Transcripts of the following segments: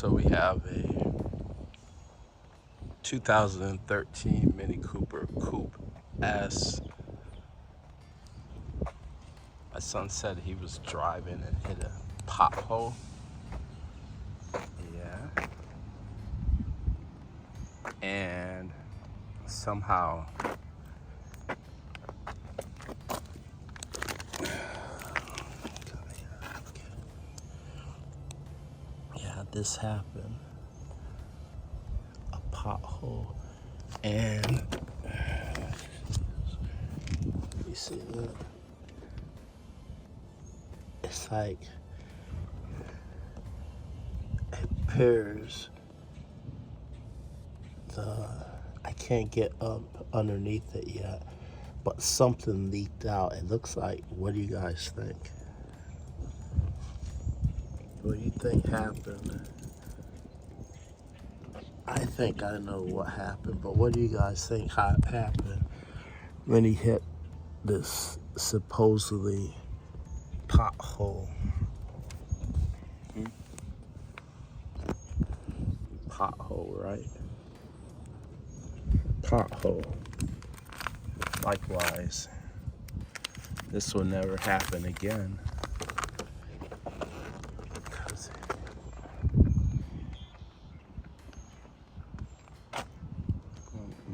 So we have a 2013 Mini Cooper Coupe S. My son said he was driving and hit a pothole. Yeah. And somehow this happened. A pothole. And you see that? It's like it appears I can't get up underneath it yet, but something leaked out. It looks like, what do you guys think? What do you think happened? I think I know what happened, but what do you guys think happened when he hit this supposedly pothole? Pothole, right? Pothole. Likewise, this will never happen again.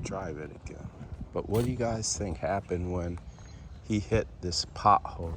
Drive it again. But what do you guys think happened when he hit this pothole?